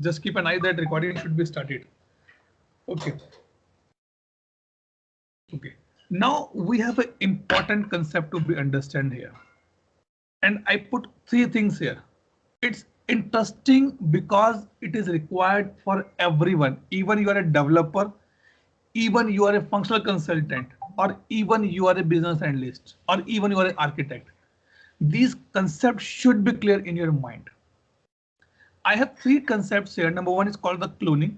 Just keep an eye that recording should be started. Okay. Okay. Now we have an important concept to be understand here. And I put three things here. It's interesting because it is required for everyone. Even you are a developer, even you are a functional consultant, or even you are a business analyst, or even you are an architect. These concepts should be clear in your mind. I have three concepts here. Number one is called the cloning.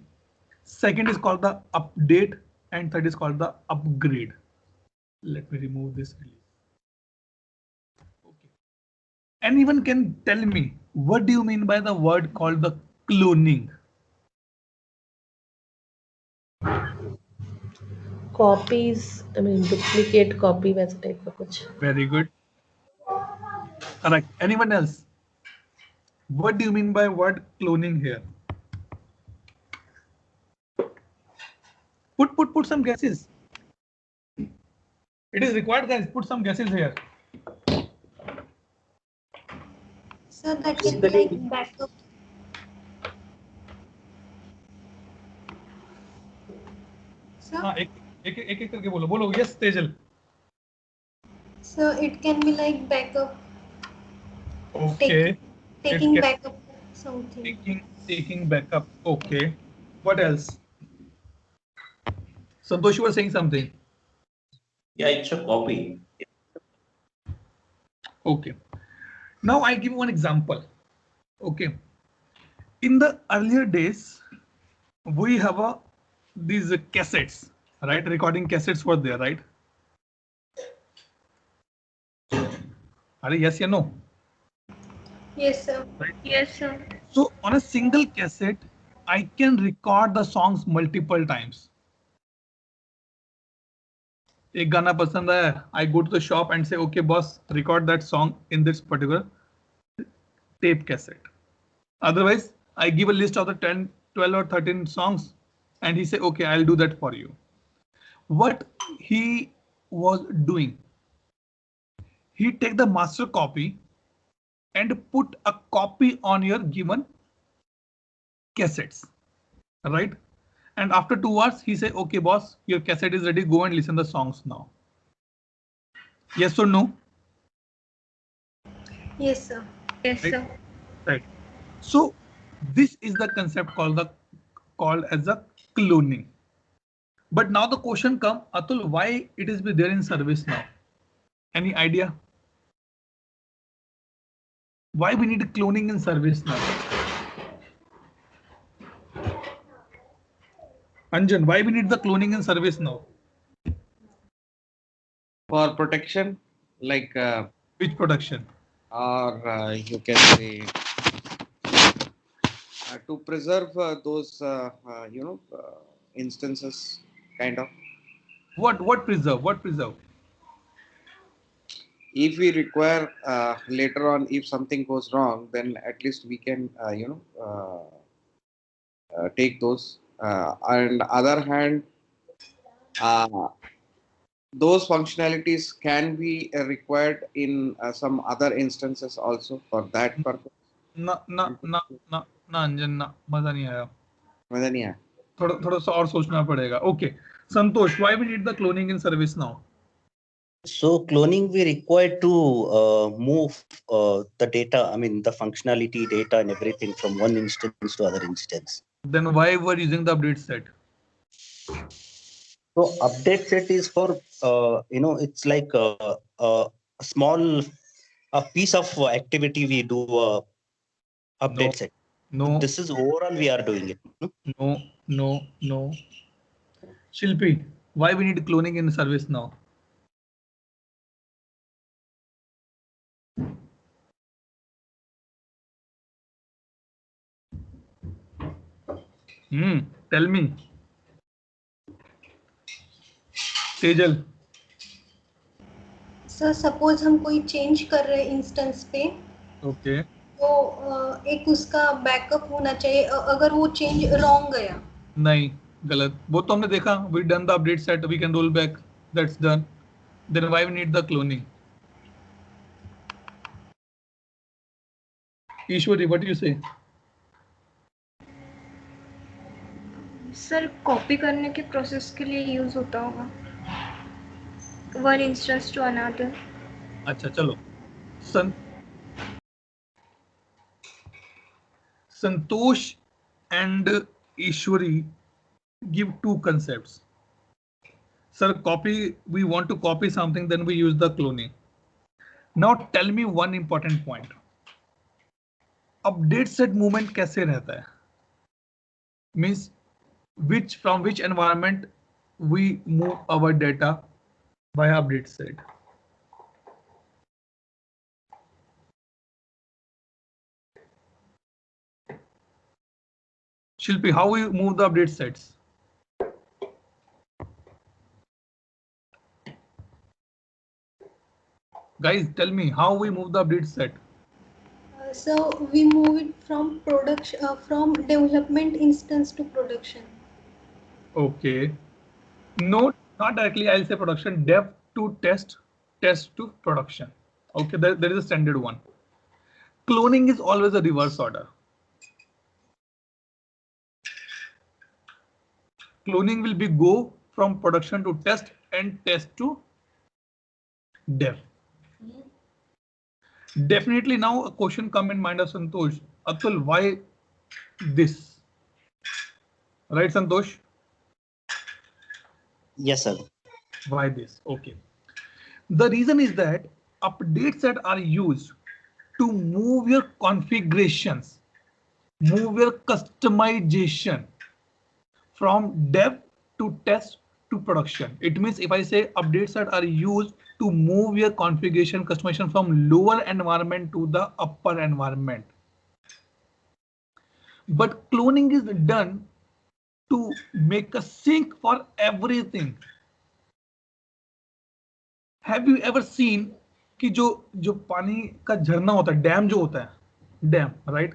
Second is called the update, and third is called the upgrade. Let me remove this release. Okay. Anyone can tell me what do you mean by the word called the cloning? Copies, I mean duplicate copy वैसे type का कुछ. Very good. Correct. Anyone else? What do you mean by word cloning here? Put some guesses. It is required, guys. Put some guesses here. So that can be like backup. So, हाँ एक करके बोलो बोलो yes Tejal. so it can be like backup. Okay. Taking It backup something. taking backup. Okay. What else? Santosh, you were saying something. Yeah, it's a copy. Okay. Now I give you one example. Okay. In the earlier days, we have these cassettes, right? Recording cassettes were there, right? Are yes or no? Yes, sir. Right. Yes, sir. So on a single cassette, I can record the songs multiple times. एक गाना पसंद आया, I go to the shop and say, okay, boss, record that song in this particular tape cassette. Otherwise, I give a list of the 10, 12 or 13 songs and he say, okay, I'll do that for you. What he was doing, he take the master copy and put a copy on your given cassettes, right? And after 2 hours, he say, okay, boss, your cassette is ready. Go and listen the songs now. Yes or no? Yes, sir. Yes, Right? sir. Right. So this is the concept called as a cloning. But now the question come, Atul, why it is be there in service now? Any idea? Why we need cloning in service now? Anjan, why we need the cloning in service now? For protection, like Which production? or you can say to preserve those instances, kind of. What preserve? What preserve? If we require later on, if something goes wrong, then at least we can take those. And other hand, uh, those functionalities can be required in some other instances also for that purpose. ना ना ना ना ना अंजन ना मजा नहीं आया. मजा नहीं आया. थोड़ा थोड़ा सा और सोचना पड़ेगा. Okay, Santosh, why we need the cloning in service now? So cloning we require to move the data, I mean the functionality data and everything from one instance to other instance. Then why we're using the update set? So update set is for it's like a small piece of activity we do update set. No. This is overall we are doing it. No. Shilpi, why we need cloning in service now? Tell me. Tejal. Sir suppose हम कोई change कर रहे हैं instance पे. Okay. तो एक उसका backup होना चाहिए अगर वो चेंज रॉन्ग गया. नहीं, गलत. वो तो हमने देखा. We done the update set. We can roll back. That's done. Then why we need the cloning? Ishwari, what do you say? Sir copy करने के प्रोसेस के लिए यूज होता होगा, वन इंस्टेंस टू अनदर। अच्छा चलो, Santosh and Ishwari give two concepts. Sir, copy, we want to copy something, then we use the cloning. Now tell me one important point. Update set movement कैसे रहता है? Means from which environment we move our data by update set. Shilpi, how we move the update sets? Guys, tell me how we move the update set. So we move it from production, from development instance to production. Okay. No, not directly. I'll say production, dev to test, test to production. Okay, there is a standard one. Cloning is always a reverse order. Cloning will be go from production to test and test to dev. Definitely now a question come in mind of Santosh. Atul, why this? Right, Santosh? Yes, sir. Why this? Okay. The reason is that update set are used to move your configurations, move your customization from dev to test to production. It means if I say update set are used to move your configuration customization from lower environment to the upper environment. But cloning is done to make a sync for everything. Have you ever seen कि जो पानी का झरना होता है, dam जो होता है, डैम, राइट?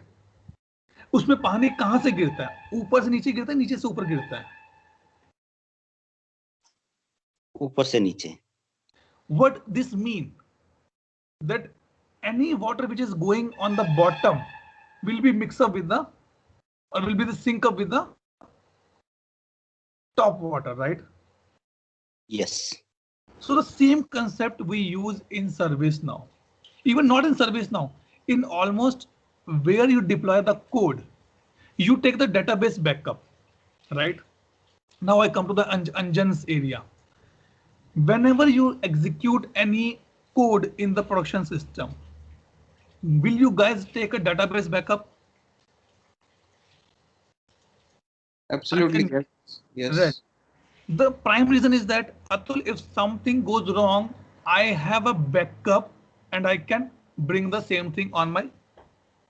उसमें पानी कहां से गिरता है? ऊपर से नीचे गिरता है, नीचे से ऊपर गिरता है? ऊपर से नीचे. What this mean? That any water which is going on the bottom will be mixed up with the, or will be the sync up with the top water, right? Yes. So the same concept we use in ServiceNow. Even not in ServiceNow, in almost where you deploy the code, you take the database backup, right? Now I come to the Anjan's area. Whenever you execute any code in the production system, will you guys take a database backup? Absolutely, yes. Yes. Right. The prime reason is that, Atul, if something goes wrong, I have a backup and I can bring the same thing on my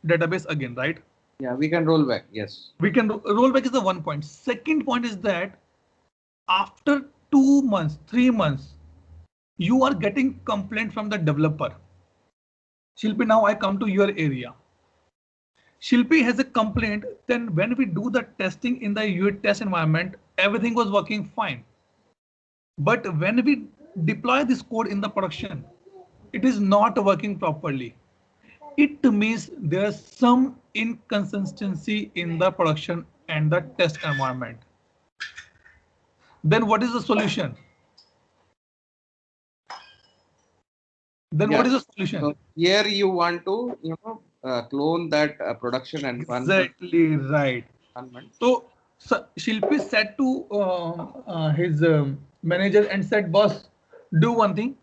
database again, right? Yeah, we can roll back. Yes. We can roll back is the one point. Second point is that after 2 months, 3 months, you are getting complaint from the developer. Shilpi, now I come to your area. Shilpi has a complaint. Then when we do the testing in the unit test environment, everything was working fine. But when we deploy this code in the production, it is not working properly. It means there's some inconsistency in the production and the test environment. Then what is the solution? Then Yeah. what is the solution? So here you want to, clone that production environment. Exactly right. So Shilpi said to his manager and said, boss, do one thing.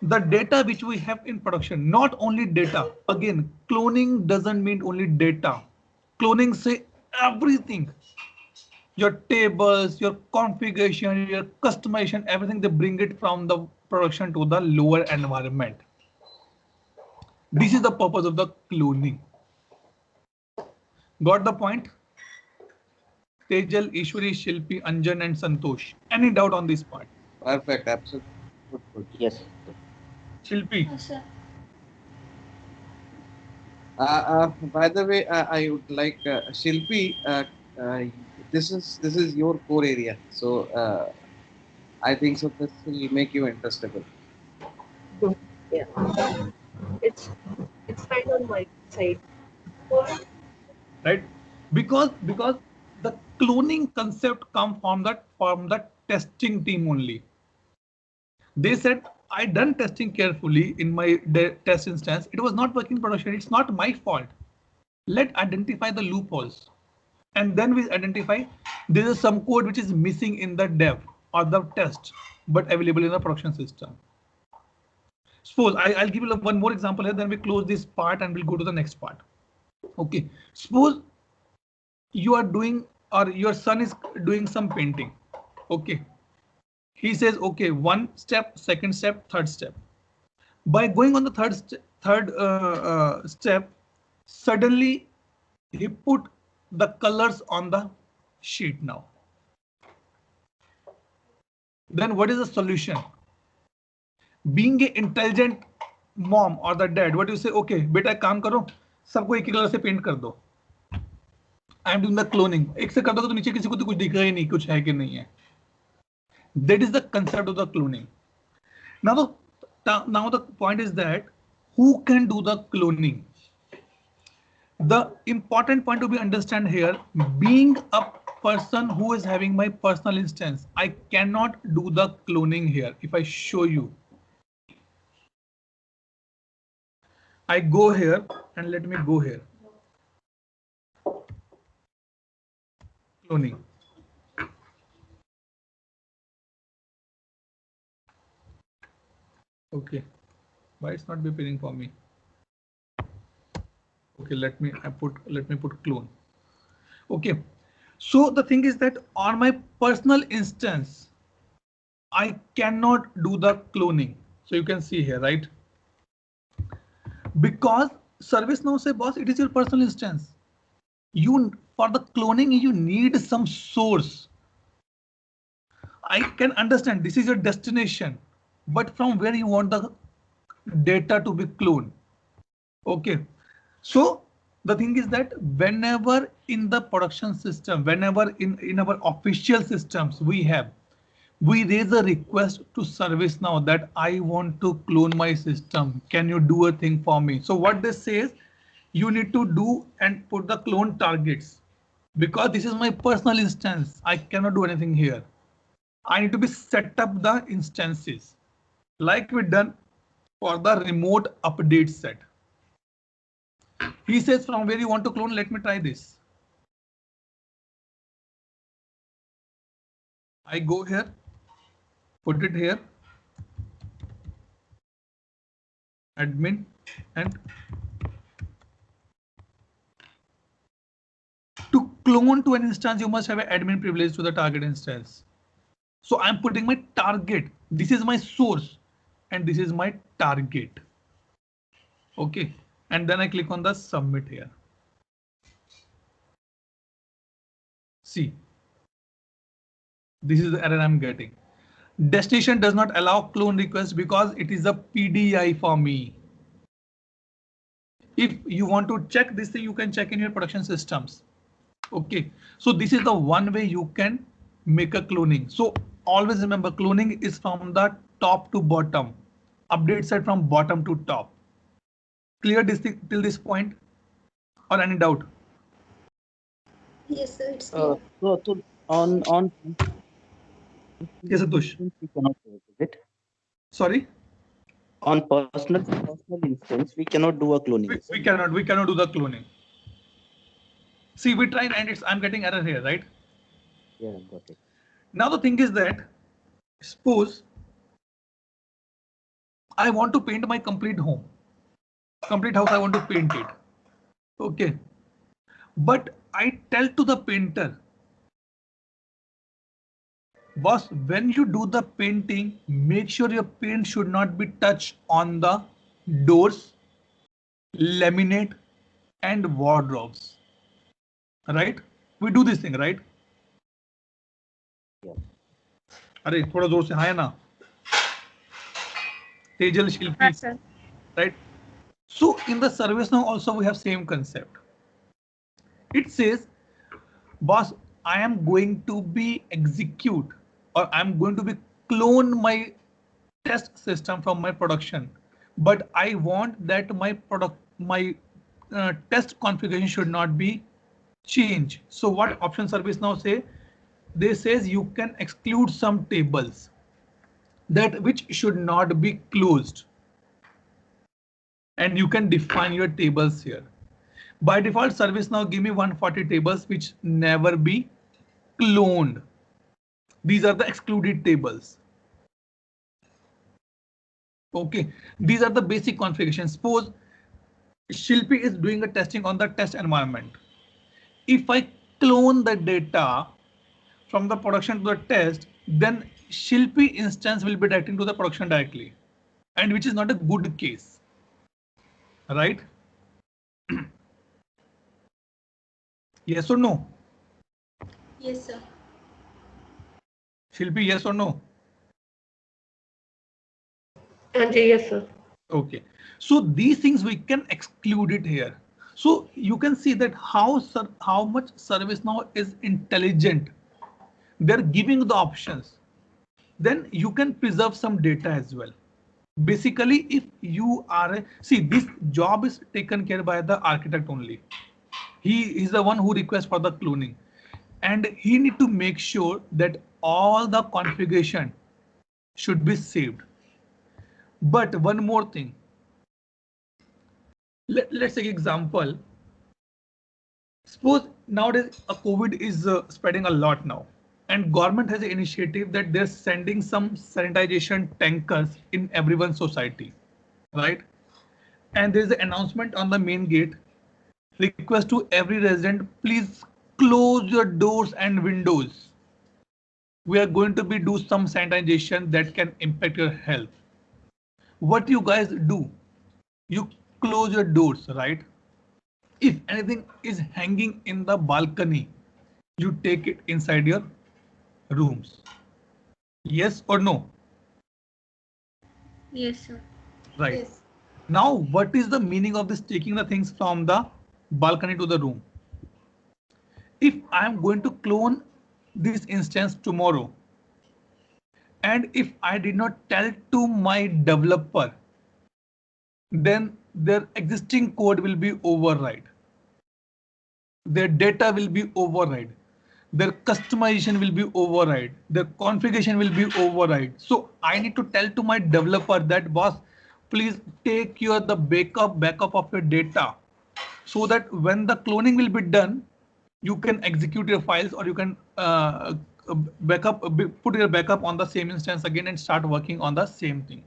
The data which we have in production, not only data. Again, cloning doesn't mean only data. Cloning say everything. Your tables, your configuration, your customization, everything, they bring it from the production to the lower environment. This is the purpose of the cloning. Got the point? Tejal, Ishwari, Shilpi, Anjan and Santosh. Any doubt on this part? Perfect, absolutely. Good. Yes. Shilpi. Yes, sir. By the way, I would like Shilpi. This is your core area, so I think so. This will make you interested. Yeah. It's fine on my side. Right? Because the cloning concept come from the testing team only. They said, I done testing carefully in my test instance. It was not working in production. It's not my fault. Let's identify the loopholes. And then we identify there is some code which is missing in the dev or the test, but available in the production system. Suppose I'll give you one more example here, then we close this part and we'll go to the next part. Okay, suppose you are doing, or your son is doing some painting. Okay, he says, okay, one step, second step, third step. By going on the third step, suddenly he put the colors on the sheet now. Then what is the solution? Being an intelligent mom or the dad, what do you say? Okay, beta काम करो, सबको एक ही colour से paint कर दो. I am doing the cloning. एक से कर दोगे तो नीचे किसी को तो कुछ दिखेगा ही नहीं, कुछ है कि नहीं है. That is the concept of the cloning. Now the point is that who can do the cloning? The important point to be understand here, being a person who is having my personal instance, I cannot do the cloning here. If I show you, I go here and let me go here. Cloning. Okay, why it's not appearing for me? Okay, let me put clone. Okay, so the thing is that on my personal instance, I cannot do the cloning. So you can see here, right? Because ServiceNow say, boss, it is your personal instance. You, for the cloning, you need some source. I can understand this is your destination, but from where you want the data to be cloned. Okay. So the thing is that whenever in the production system, whenever in our official systems we raise a request to ServiceNow that I want to clone my system. Can you do a thing for me? So what this says, you need to do and put the clone targets, because this is my personal instance. I cannot do anything here. I need to be set up the instances like we done for the remote update set. He says, from where you want to clone, let me try this. I go here, put it here, admin, and to clone to an instance, you must have an admin privilege to the target instance. So I'm putting my target. This is my source and this is my target. Okay. And then I click on the submit here. See, this is the error I'm getting. Destination does not allow clone request because it is a PDI for me. If you want to check this thing, you can check in your production systems. Okay, so this is the one way you can make a cloning. So always remember, cloning is from the top to bottom, update set from bottom to top. Clear this thing till this point, or any doubt? Yes, sir, it's clear. So on Yes, Atush. we cannot do it. Sorry. On personal instance, we cannot do a cloning. We cannot do the cloning. See, we tried and I'm getting error here, right? Yeah, got it. Now the thing is that, suppose I want to paint my complete home, complete house, I want to paint it. Okay. But I tell to the painter, boss, when you do the painting, make sure your paint should not be touched on the doors, laminate, and wardrobes. Right? We do this thing, right? Yeah. अरे थोड़ा जोर से हाँ ना. Tejal Shilpi. Right? So in the ServiceNow also we have same concept. It says, boss, I am going to be execute, or I'm going to be clone my test system from my production, but I want that my test configuration should not be change. So what option service now say? They says you can exclude some tables that which should not be closed. And you can define your tables here. By default, ServiceNow give me 140 tables which never be cloned. These are the excluded tables. Okay, these are the basic configurations. Suppose Shilpi is doing a testing on the test environment. If I clone the data from the production to the test, then Shilpi instance will be directing to the production directly, and which is not a good case, right? Yes or no? Yes, sir. Shilpi, yes or no? Anjay, yes, sir. Okay, so these things we can exclude it here. So you can see that how much ServiceNow is intelligent. They're giving the options. Then you can preserve some data as well. Basically, if you are see, this job is taken care by the architect only. He is the one who requests for the cloning, and he need to make sure that all the configuration should be saved. But one more thing, let's take example. Suppose nowadays a COVID is spreading a lot now, and government has an initiative that they're sending some sanitization tankers in everyone's society, right? And there's an announcement on the main gate. Request to every resident, please close your doors and windows. We are going to be do some sanitization that can impact your health. What you guys do? You close your doors, right? If anything is hanging in the balcony, you take it inside your rooms. Yes or no? Yes, sir. Right. Yes. Now, what is the meaning of this taking the things from the balcony to the room? If I am going to clone this instance tomorrow, and if I did not tell to my developer, then their existing code will be override. Their data will be override. Their customization will be override. Their configuration will be override. So I need to tell to my developer that, boss, please take the backup of your data, so that when the cloning will be done, you can execute your files, or you can put your backup on the same instance again and start working on the same thing.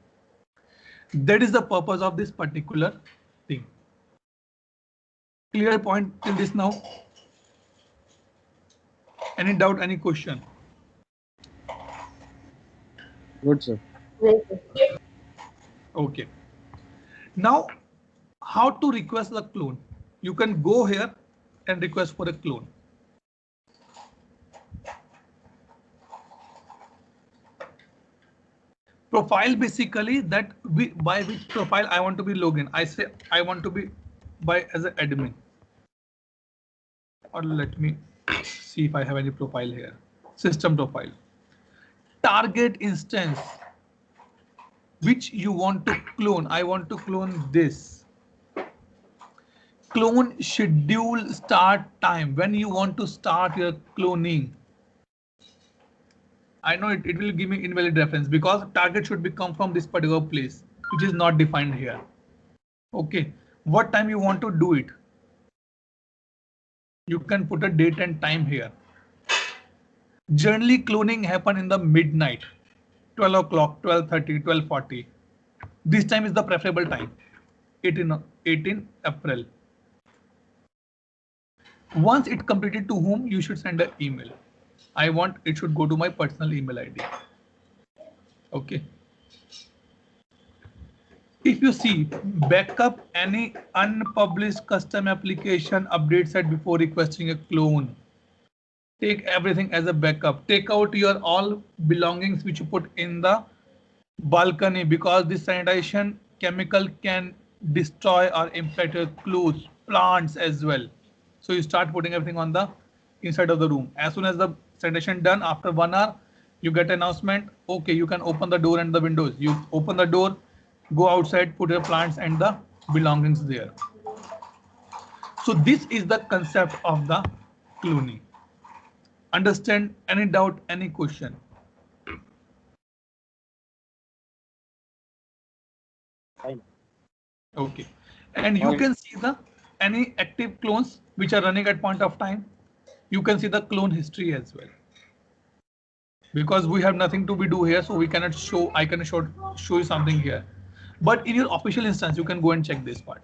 That is the purpose of this particular thing. Clear point till this now? Any doubt, any question? Good, sir. Yes, sir. Okay. Now, how to request the clone? You can go here and request for a clone. Profile, basically that by which profile I want to be logged in. I say I want to be by as an admin. Or let me see if I have any profile here. System profile. Target instance which you want to clone. I want to clone this. Clone schedule start time. When you want to start your cloning. I know it will give me invalid reference because target should be come from this particular place, which is not defined here. Okay, what time you want to do it? You can put a date and time here. Generally, cloning happen in the midnight, 12 o'clock, 12:30, 12:40. This time is the preferable time, 18 April. Once it completed, to whom you should send an email. I want it should go to my personal email ID. Okay. If you see, backup any unpublished custom application update set before requesting a clone. Take everything as a backup. Take out your all belongings which you put in the balcony, because this sanitization chemical can destroy or impact your clothes, plants as well. So you start putting everything on the inside of the room. As soon as the sanitation done, after 1 hour, you get an announcement. Okay, you can open the door and the windows. You open the door, go outside, put your plants and the belongings there. So this is the concept of the cloning. Understand? Any doubt, any question? Fine. Okay. And you Fine. can see the any active clones which are running at point of time. You can see the clone history as well. Because we have nothing to be do here, so we cannot show. I can show you something here. But in your official instance, you can go and check this part.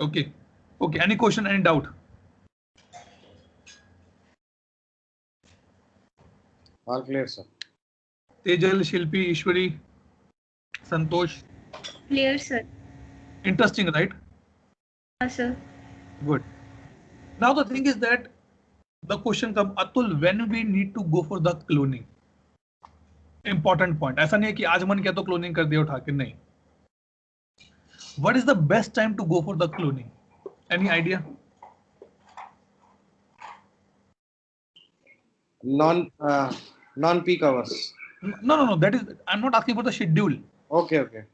Okay. Okay. Any question? Any doubt? All clear, sir. Tejal, Shilpi, Ishwari, Santosh. Clear, sir. Interesting, right? Yes, sir. Good. Now the thing is that the question comes, Atul, when we need to go for the cloning? Important point. ऐसा नहीं है कि आज मन किया तो cloning कर दिया उठा के, नहीं. What is the best time to go for the cloning? Any idea? Non-peak hours. No. That is, I'm not asking for the schedule. Okay.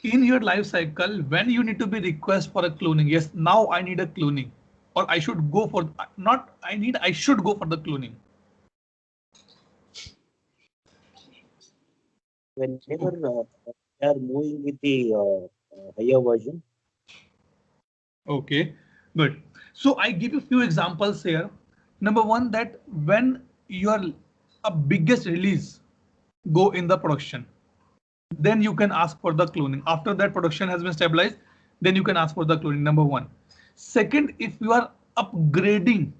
In your life cycle, when you need to be request for a cloning, yes, now I need a cloning, or I should go for, not I need, I should go for the cloning. Whenever we are moving with the higher version. Okay, good. So I give you a few examples here. Number one, that when your biggest release go in the production, then you can ask for the cloning. After that production has been stabilized, then you can ask for the cloning. Number one. Second, if you are upgrading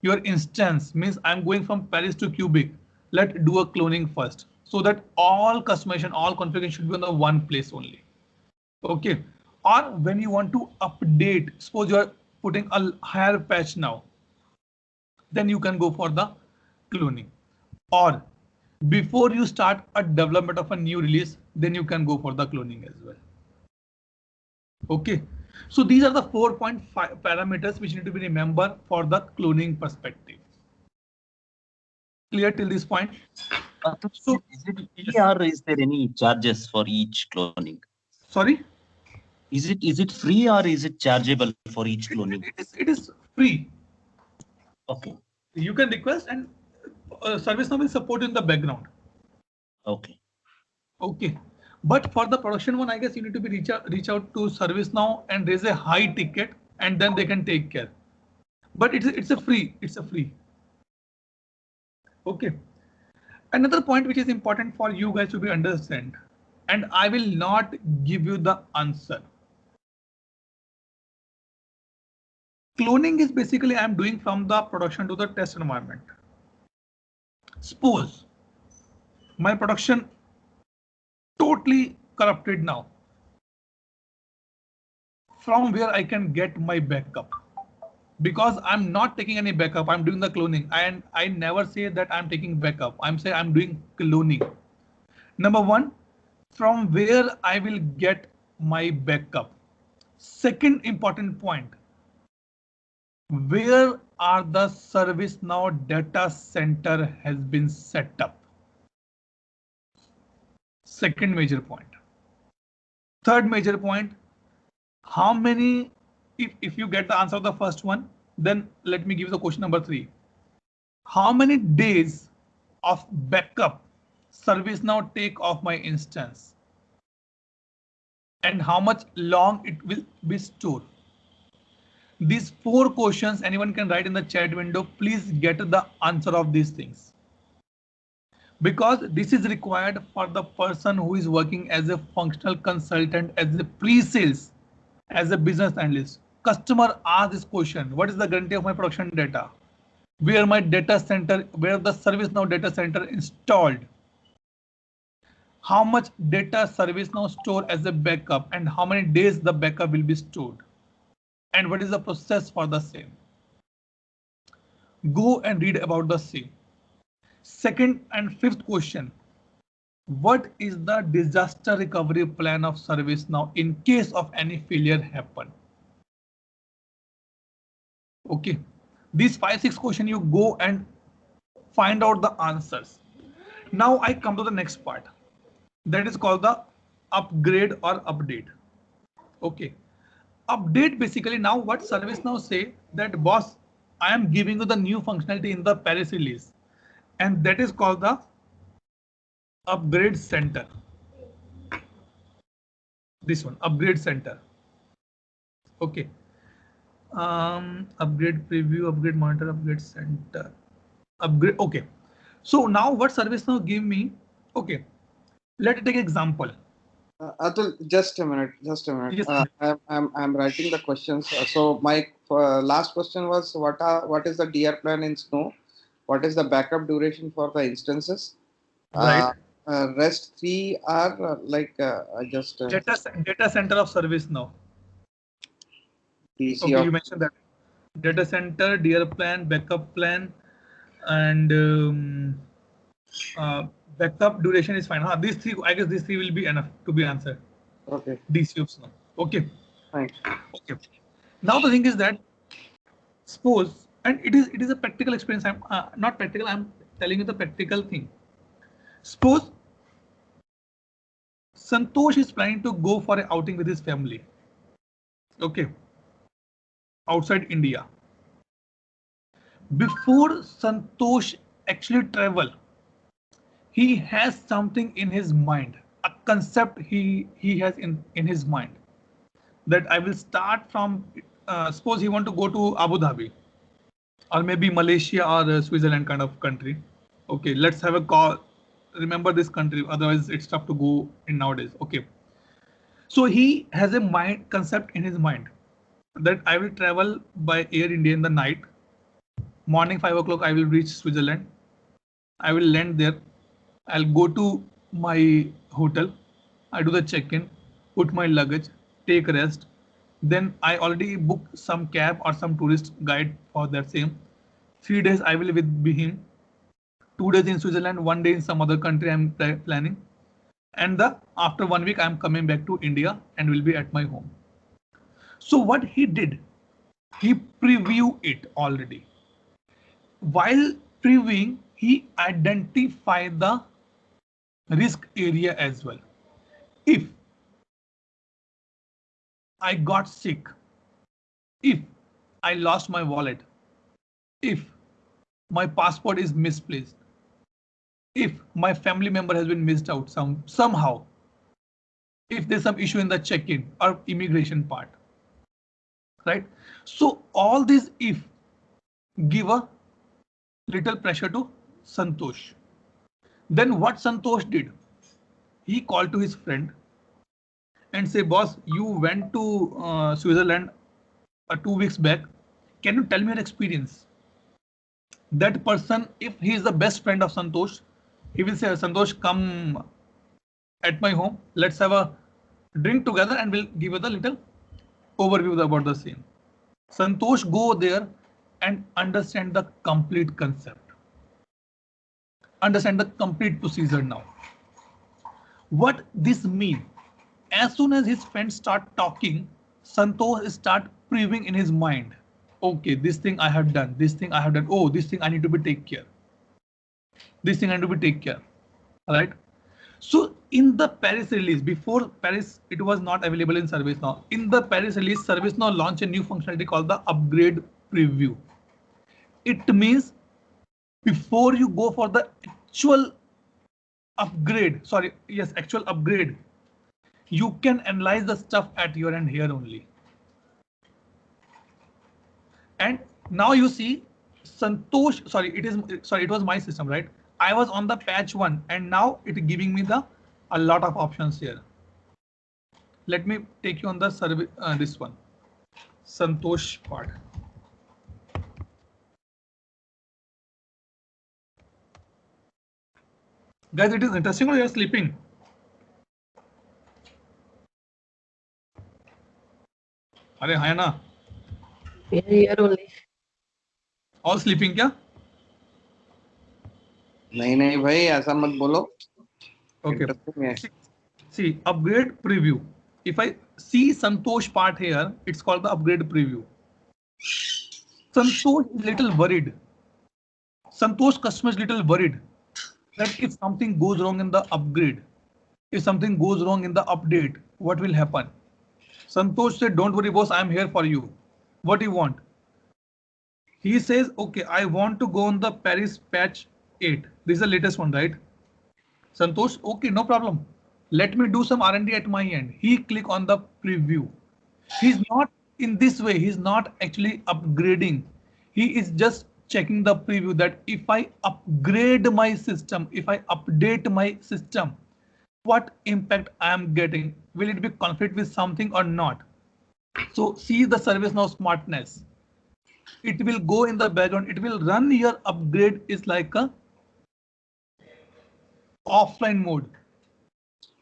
your instance, means I'm going from Paris to Cubic, let's do a cloning first, so that all customization, all configuration should be on the one place only. Okay. Or when you want to update, suppose you are putting a higher patch now, then you can go for the cloning. Or before you start a development of a new release, then you can go for the cloning as well. Okay. So these are the 4.5 parameters which need to be remembered for the cloning perspective. Clear till this point? So is it free or is there any charges for each cloning? Sorry? Is it free or is it chargeable for each cloning? It is free. Okay. You can request and ServiceNow will support in the background. Okay. Okay. But for the production one, I guess you need to be reach out to ServiceNow and raise a high ticket, and then they can take care. But it's a free. Okay. Another point which is important for you guys to be understand, and I will not give you the answer. Cloning is basically I'm doing from the production to the test environment. Suppose my production totally corrupted now. From where I can get my backup? Because I'm not taking any backup, I'm doing the cloning, and I never say that I'm taking backup. I'm saying I'm doing cloning. Number one, from where I will get my backup. Second important point, where are the ServiceNow data center has been set up? Second major point. Third major point, how many, if you get the answer of the first one, then let me give you the question number 3. How many days of backup ServiceNow take off my instance? And how much long it will be stored? These 4 questions anyone can write in the chat window. Please get the answer of these things. Because this is required for the person who is working as a functional consultant, as a pre-sales, as a business analyst. Customer asks this question: what is the guarantee of my production data? Where my data center, where the ServiceNow data center installed? How much data ServiceNow store as a backup, and how many days the backup will be stored? And what is the process for the same? Go and read about the same. Second and fifth question, what is the disaster recovery plan of ServiceNow in case of any failure happen? Okay, these 5-6 questions you go and find out the answers. Now I come to the next part, that is called the upgrade or update. Okay, update basically now what ServiceNow say that boss, I am giving you the new functionality in the Paris release, and that is called the upgrade center. This one, upgrade center. Okay. Upgrade preview, upgrade monitor, upgrade center, upgrade. Okay. So now what ServiceNow give me? Okay. Let's take example. Atul, just a minute. Yes, I'm writing the questions. So my last question was, what is the DR plan in Snow? What is the backup duration for the instances? Right. Rest 3 are Data center of ServiceNow. DC Okay, you mentioned that data center, DR plan, backup plan, and backup duration is fine. These three, I guess these three will be enough to be answered. Okay. DC of Snow. Okay. Thanks. Okay. Now the thing is that suppose, and it is a practical experience. I'm not practical. I'm telling you the practical thing. Suppose Santosh is planning to go for an outing with his family. Okay. Outside India. Before Santosh actually travel, he has something in his mind, a concept he has in his mind, that I will start from, suppose he want to go to Abu Dhabi or maybe Malaysia or Switzerland kind of country. Okay, let's have a call. Remember this country, otherwise it's tough to go in nowadays. Okay. So he has a concept in his mind that I will travel by Air India in the night. Morning 5 o'clock, I will reach Switzerland. I will land there. I'll go to my hotel. I do the check-in, put my luggage, take rest. Then I already book some cab or some tourist guide for that same. 3 days I will be him. 2 days in Switzerland, 1 day in some other country I'm planning. And after 1 week, I'm coming back to India and will be at my home. So what he did, he previewed it already. While previewing, he identified the risk area as well. If I got sick, if I lost my wallet, if my passport is misplaced, if my family member has been missed out somehow, if there's some issue in the check-in or immigration part, right? So all these if give a little pressure to Santosh. Then what Santosh did, he called to his friend and say, boss, you went to Switzerland 2 weeks back. Can you tell me your experience? That person, if he is the best friend of Santosh, he will say, Santosh, come at my home. Let's have a drink together and we'll give you the little overview about the same. Santosh go there and understand the complete concept. Understand the complete procedure now. What this means, as soon as his friends start talking, Santosh start previewing in his mind. Okay, this thing I have done, this thing I have done. Oh, this thing I need to be take care. This thing I need to be take care. All right. So in the Paris release, before Paris, it was not available in ServiceNow. In the Paris release, ServiceNow launched a new functionality called the upgrade preview. It means before you go for the actual upgrade, actual upgrade, you can analyze the stuff at your end here only. And now you see Santosh, it was my system, right? I was on the patch 1 and now it is giving me a lot of options here. Let me take you on the survey, this one, Santosh part. Guys, it is interesting or you are sleeping? Are hi na? We are here only. All sleeping क्या? नहीं भाई ऐसा मत बोलो. Okay. See, upgrade preview. If I see Santosh part here, it's called the upgrade preview. Santosh is little worried. Santosh customer is little worried that if something goes wrong in the upgrade, if something goes wrong in the update, what will happen? Santosh said, don't worry, boss, I'm here for you. What do you want? He says, okay, I want to go on the Paris patch 8. This is the latest one, right? Santosh, okay, no problem. Let me do some R&D at my end. He click on the preview. He's not in this way. He's not actually upgrading. He is just checking the preview that if I upgrade my system, if I update my system, what impact I am getting? Will it be conflict with something or not? So see the ServiceNow smartness. It will go in the background. It will run your upgrade is like a offline mode.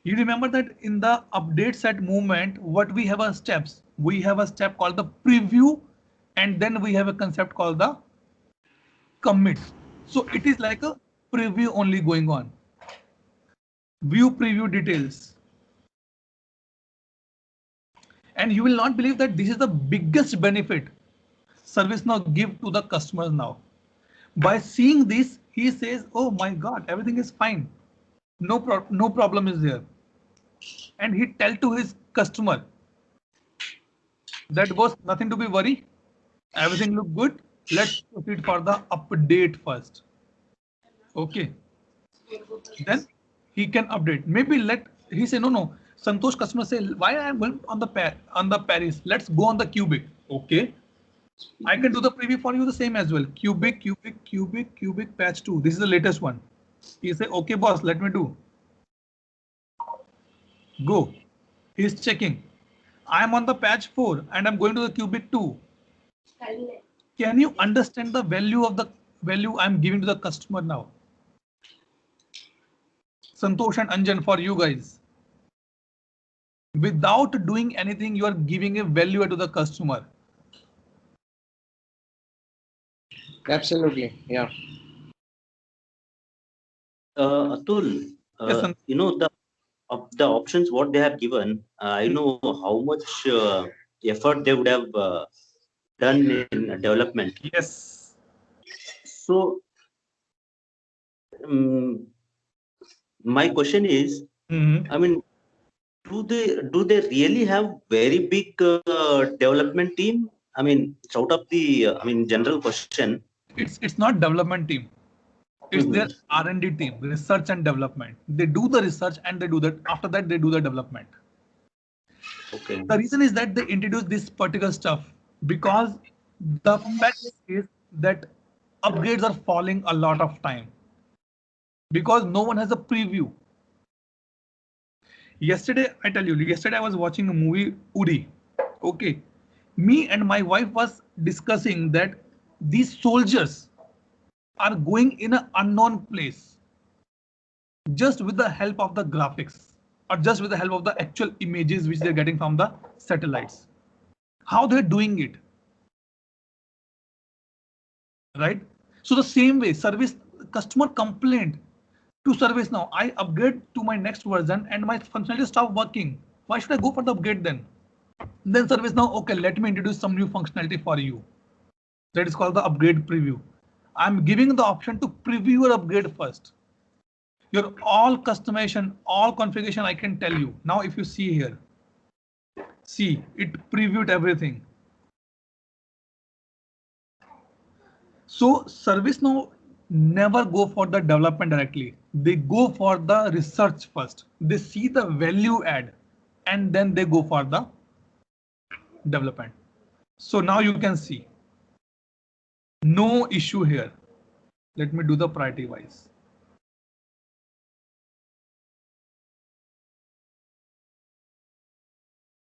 You remember that in the update set movement, what we have are steps. We have a step called the preview, and then we have a concept called the commit. So it is like a preview only going on. View preview details. And you will not believe that this is the biggest benefit ServiceNow give to the customers now. By seeing this, he says, oh my God, everything is fine. No problem is there. And he tell to his customer that was nothing to be worried. Everything look good. Let's proceed for the update first. Okay. Then he can update. Maybe he say no. Santosh customer say, why I am going on the Paris? Let's go on the Cubic. Okay. I can do the preview for you the same as well. Cubic patch 2. This is the latest one. He say, okay, boss, let me do. Go. He's checking. I'm on the patch 4 and I'm going to the Cubic 2. Can you understand the value I'm giving to the customer now? Santosh and Anjan, for you guys. Without doing anything, you are giving a value to the customer. Absolutely, yeah. Atul, Yes, you know, the options what they have given, I know how much effort they would have done in development. yes. So my question is, I mean, do they really have very big development team? I mean, it's out of the general question. It's not development team. It's their R&D team, research and development. They do the research and they do that. After that, they do the development. Okay. The reason is that they introduce this particular stuff because the fact is that upgrades are falling a lot of time because no one has a preview. Yesterday, I was watching a movie, Uri. Okay. Me and my wife was discussing that these soldiers are going in an unknown place just with the help of the graphics or just with the help of the actual images which they're getting from the satellites. How they're doing it. Right? So the same way, customer complaint to ServiceNow, I upgrade to my next version and my functionality stop working. Why should I go for the upgrade then? Then ServiceNow, okay, let me introduce some new functionality for you. That is called the upgrade preview. I'm giving the option to preview your upgrade first. Your all customization, all configuration, I can tell you. Now, if you see here, see, it previewed everything. So ServiceNow never go for the development directly. They go for the research first. They see the value add and then they go for the development. So now you can see no issue here. Let me do the priority wise.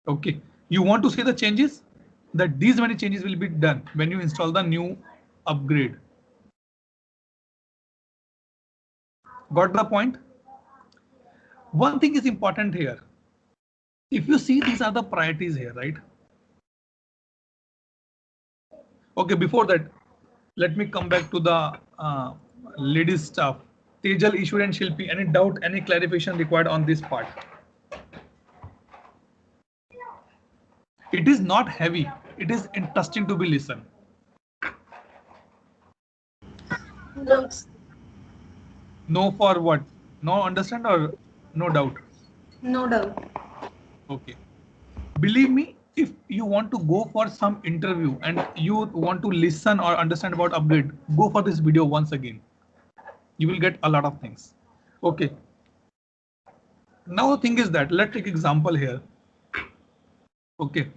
Okay, you want to see the changes? That these many changes will be done when you install the new upgrade. Got the point? One thing is important here. If you see, these are the priorities here, right? Okay, before that, let me come back to the ladies stuff. Tejal, Ishwar and Shilpi, any doubt, any clarification required on this part? It is not heavy. It is interesting to be listened. No, No for what? No understand or no doubt? No doubt. Okay. Believe me, if you want to go for some interview and you want to listen or understand about upgrade, go for this video once again. You will get a lot of things. Okay. Now the thing is that let's take example here. Okay.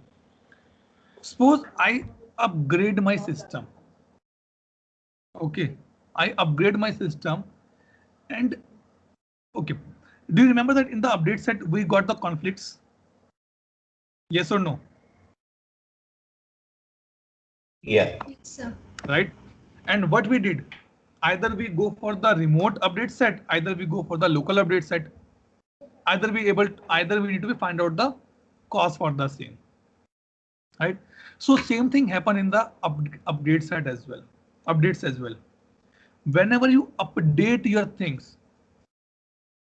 Suppose I upgrade my system. Okay. I upgrade my system and okay. Do you remember that in the update set we got the conflicts? Yes or no? Yeah. Yes, sir. Right? And what we did, either we go for the remote update set, either we go for the local update set, either we need to find out the cost for the same. Right? So same thing happen in the update set as well. Updates as well. Whenever you update your things,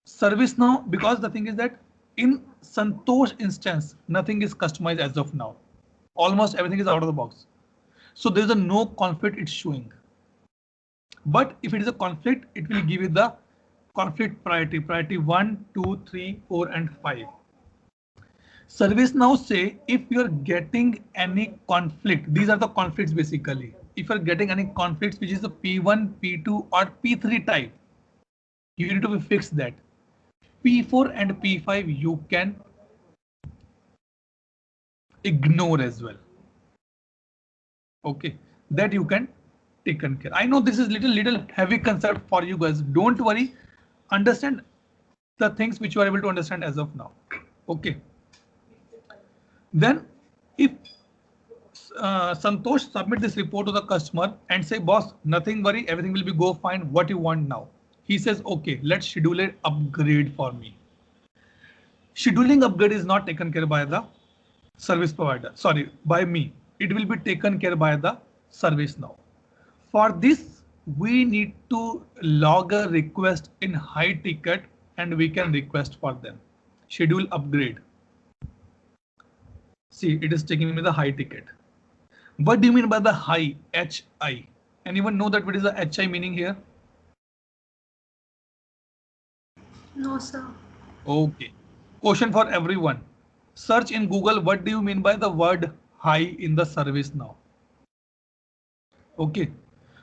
ServiceNow, because the thing is that in Santosh instance, nothing is customized as of now. Almost everything is out of the box. So there is a no conflict it's showing. But if it is a conflict, it will give you the conflict priority 1, 2, 3, 4, and 5. ServiceNow say if you're getting any conflict, these are the conflicts basically. If you're getting any conflicts which is a P1, P2, or P3 type, you need to fix that. P4 and P5 you can ignore as well. Okay, that you can take care. I know this is little heavy concept for you guys. Don't worry, understand the things which you are able to understand as of now. Okay. Then if Santosh submit this report to the customer and say, boss, nothing worry, everything will be go fine. What you want now? He says, okay, let's schedule an upgrade for me. Scheduling upgrade is not taken care by the service provider. Sorry, by me. It will be taken care by the ServiceNow. For this, we need to log a request in high ticket and we can request for them. Schedule upgrade. See, it is taking me the high ticket. What do you mean by the high, HI? Anyone know that what is the HI meaning here? No, sir. Okay. Question for everyone. Search in Google, what do you mean by the word high in the ServiceNow? Okay.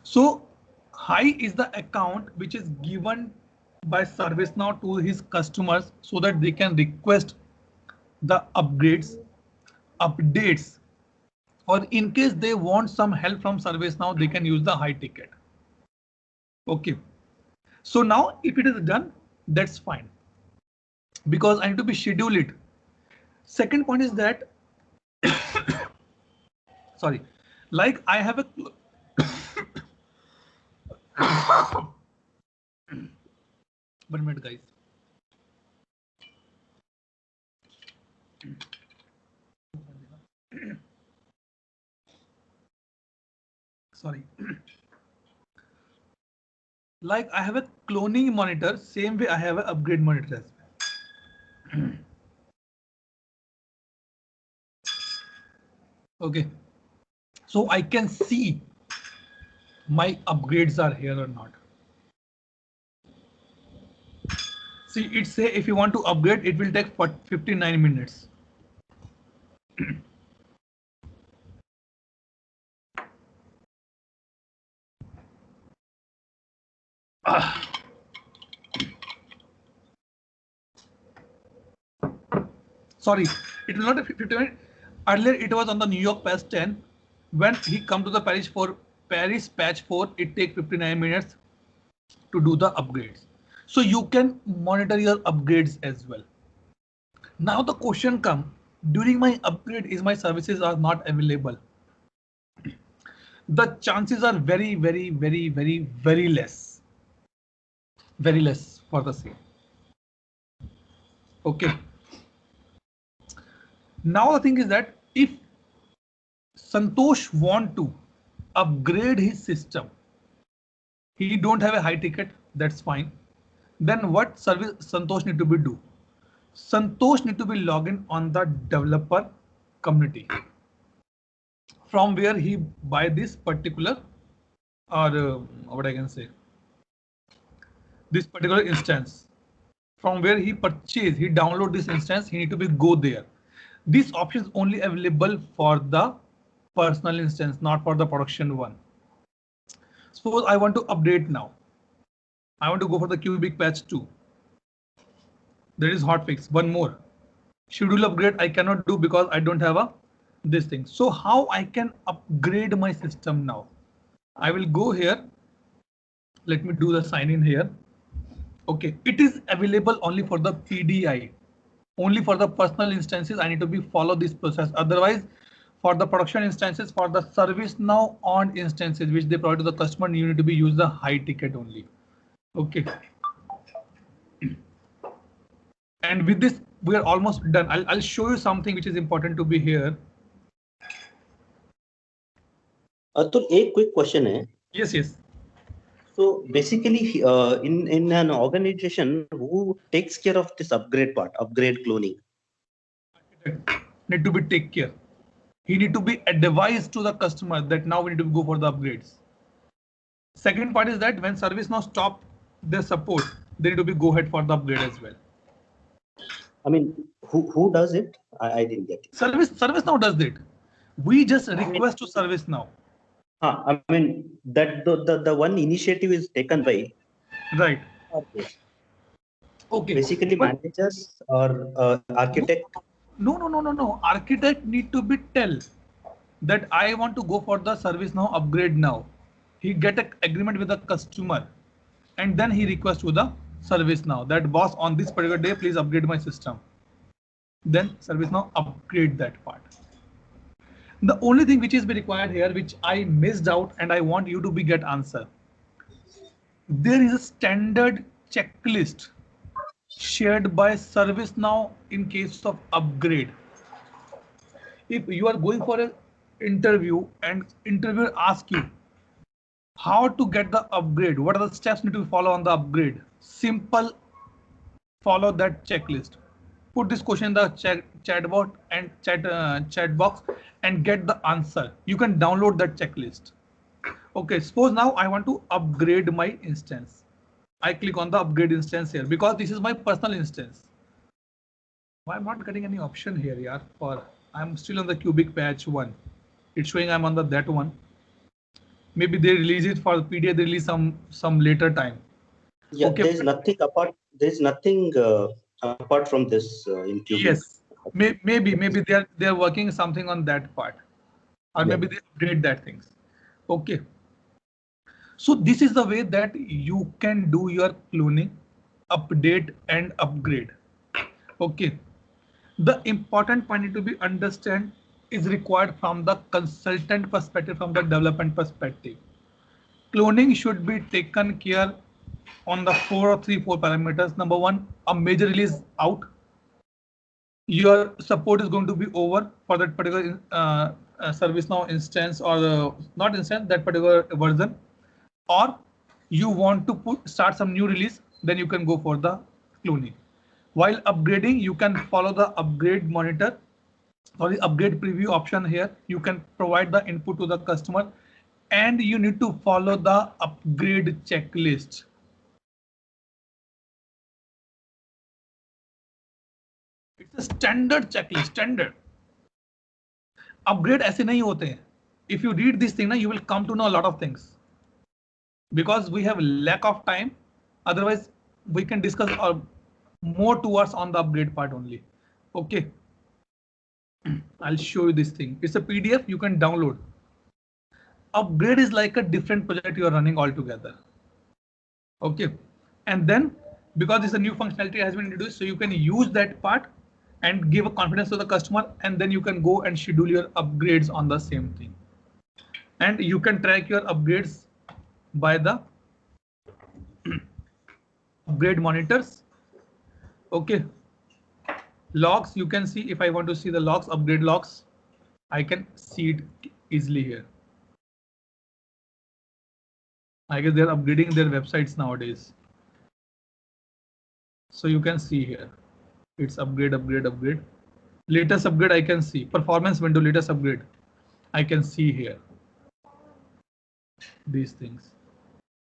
So high is the account which is given by ServiceNow to his customers so that they can request the updates, or in case they want some help from ServiceNow, they can use the high ticket. Okay. So now if it is done, that's fine. Because I need to be schedule it. Second point is that, sorry, like I have a, 1 minute guys. Sorry. Like I have a cloning monitor, same way I have an upgrade monitor as well. Okay. So I can see my upgrades are here or not. See, it say if you want to upgrade, it will take 59 minutes. Sorry, it will not have 50 minutes. Earlier it was on the New York patch 10. When he come to the Paris patch 4, it takes 59 minutes to do the upgrades. So you can monitor your upgrades as well. Now the question comes, during my upgrade is my services are not available. The chances are very less. Very less for the same. Okay. Now the thing is that if Santosh want to upgrade his system, he don't have a high ticket, that's fine. Then what service Santosh need to be do? Santosh need to be logged in on the developer community, from where he buy this particular, or what I can say, this particular instance. From where he purchase, he download this instance, he need to be go there. This option is only available for the personal instance, not for the production one. Suppose I want to update now. I want to go for the cubic patch 2. There is hotfix. One more. Schedule upgrade I cannot do because I don't have this thing. So how I can upgrade my system now? I will go here. Let me do the sign in here. Okay, it is available only for the PDI. Only for the personal instances, I need to follow this process. Otherwise, for the production instances, for the ServiceNow on instances which they provide to the customer, you need to use the high ticket only. Okay. And with this, we are almost done. I'll show you something which is important to be here. Atul, a quick question hai. Yes, yes. So basically, in an organization, who takes care of this upgrade part, upgrade cloning? Need to be take care. He need to be advised to the customer that now we need to go for the upgrades. Second part is that when ServiceNow stop their support, they need to be go ahead for the upgrade as well. I mean, who does it? I didn't get it. ServiceNow does it. We just request to ServiceNow. I mean that the one initiative is taken by. Right. Okay. Basically, managers or architect. No. Architect need to be tell that I want to go for the ServiceNow upgrade now. He get an agreement with the customer, and then he requests to the ServiceNow that boss on this particular day, please upgrade my system. Then ServiceNow upgrade that part. The only thing which is be required here, which I missed out, and I want you to be get answer. There is a standard checklist shared by ServiceNow in case of upgrade. If you are going for an interview and interviewer asks you how to get the upgrade, what are the steps need to follow on the upgrade? Simple, follow that checklist. Put this question in the chat box and get the answer. You can download that checklist. Okay, suppose now I want to upgrade my instance. I click on the upgrade instance here because this is my personal instance. Why I'm not getting any option here, yaar? For I'm still on the cubic patch 1. It's showing I'm on that one. Maybe they release it for PDA. They release some later time. Yeah, okay. There's nothing apart. There's nothing apart from this in cubic. Yes, maybe they are working something on that part, or maybe they upgrade that things. Okay. So this is the way that you can do your cloning, update and upgrade. Okay. The important point need to be understand is required from the consultant perspective, from the development perspective. Cloning should be taken care on the 4 parameters. Number 1, a major release out. Your support is going to be over for that particular ServiceNow instance or not instance, that particular version. Or you want to start some new release, then you can go for the cloning. While upgrading, you can follow the upgrade monitor or the upgrade preview option here. You can provide the input to the customer and you need to follow the upgrade checklist. It's a standard checklist, standard. Upgrade ऐसे नहीं होते हैं. If you read this thing, you will come to know a lot of things. Because we have lack of time, otherwise we can discuss more towards on the upgrade part only. Okay, I'll show you this thing. It's a PDF you can download. Upgrade is like a different project you are running altogether. Okay, and then because it's a new functionality has been introduced, so you can use that part and give a confidence to the customer, and then you can go and schedule your upgrades on the same thing. And you can track your upgrades by the upgrade monitors. Okay, logs, you can see if I want to see the logs, upgrade logs, I can see it easily here. I guess they're upgrading their websites nowadays. So you can see here, it's upgrade. Latest upgrade I can see, performance window, latest upgrade. I can see here these things.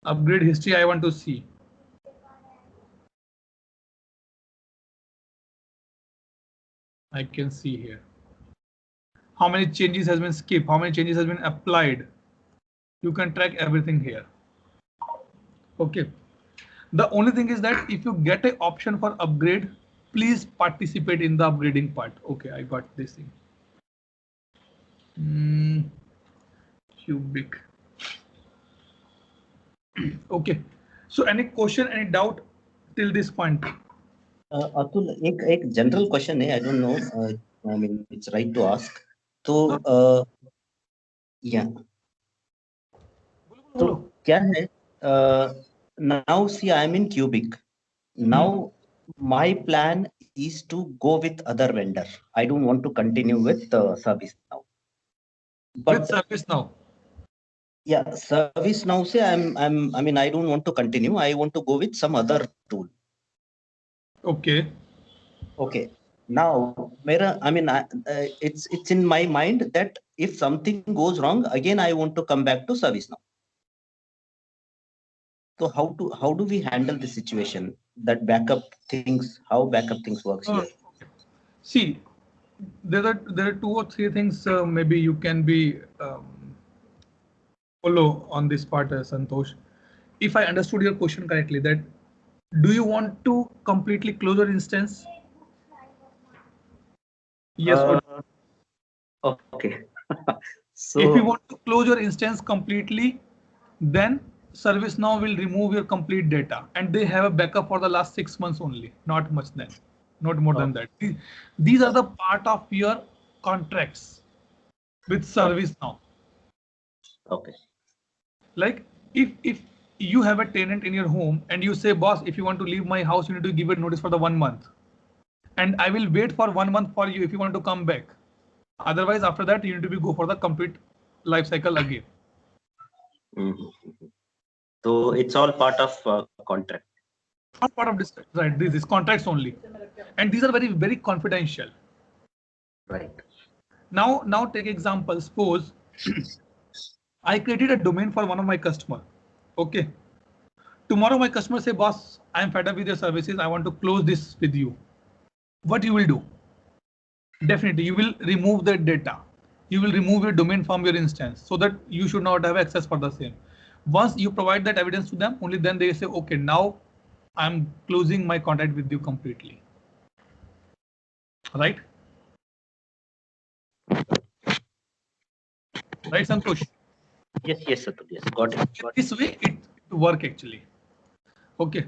Upgrade history I want to see. I can see here. how many changes has been skipped, how many changes has been applied. You can track everything here. Okay. The only thing is that if you get an option for upgrade, please participate in the upgrading part. Okay, I got this thing. Cubic. Okay. So any question, any doubt till this point? Atul, एक general question है. I don't know. I mean, it's right to ask. So, yeah. So, क्या है? Now, see, I'm in Cubic. Now, my plan is to go with other vendor. I don't want to continue with ServiceNow. But with ServiceNow. Yeah, ServiceNow say I mean, I don't want to continue. I want to go with some other tool. Okay. Okay. Now, it's in my mind that if something goes wrong, again, I want to come back to ServiceNow. So how do we handle the situation? That how backup things works here? See, there are 2 or 3 things maybe you can be follow on this part, Santosh. If I understood your question correctly, that do you want to completely close your instance? Yes. Okay. So if you want to close your instance completely, then ServiceNow will remove your complete data, and they have a backup for the last 6 months only, not much then, not more than that. These are the part of your contracts with ServiceNow. Okay. Like if you have a tenant in your home and you say, boss, if you want to leave my house, you need to give it notice for the 1 month, and I will wait for 1 month for you if you want to come back. Otherwise, after that, you need to go for the complete life cycle again. So it's all part of contract. Not part of this, right? This is contracts only, and these are very, very confidential. Right. Now take example. Suppose I created a domain for one of my customer. Okay. Tomorrow my customer say, boss, I am fed up with your services. I want to close this with you. What you will do? Definitely, you will remove the data. You will remove your domain from your instance so that you should not have access for the same. Once you provide that evidence to them, only then they say, okay, now I'm closing my contract with you completely. Right? Right, Santosh? Yes, Atul. Yes, got it. This way it work actually. Okay.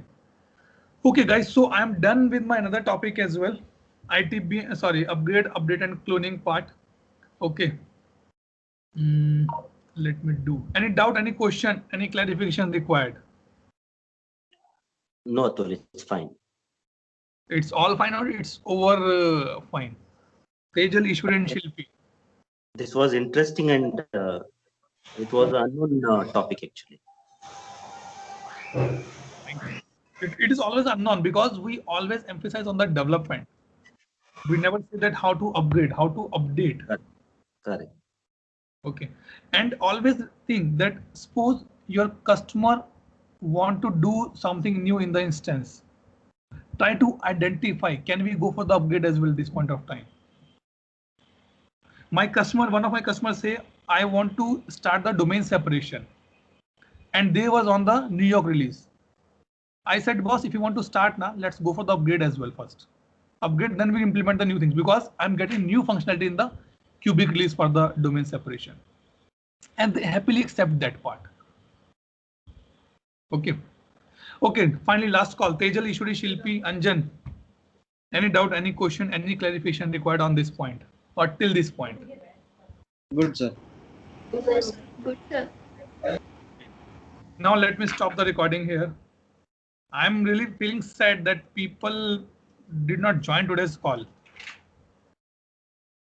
Okay, guys. So I am done with my another topic as well. Upgrade, update, and cloning part. Okay. Let me do. Any doubt, any question, any clarification required? No, Atul, it's fine. It's all fine, or it's over fine? Tejal, Ishwari, and Shilpi. This was interesting, and it was an unknown topic actually. It is always unknown because we always emphasize on the development. We never say that how to upgrade, how to update. Correct. Okay. And always think that suppose your customer want to do something new in the instance. Try to identify, can we go for the upgrade as well at this point of time? One of my customers say, I want to start the domain separation. And they was on the New York release. I said, boss, if you want to start now, let's go for the upgrade as well first. Upgrade, then we implement the new things because I'm getting new functionality in the Cubic release for the domain separation. And they happily accept that part. Okay. Okay, finally, last call. Tejal, Ishwari, Shilpi, Anjan. Any doubt, any question, any clarification required on this point or till this point? Good, sir. Good, sir. Now let me stop the recording here. I'm really feeling sad that people did not join today's call.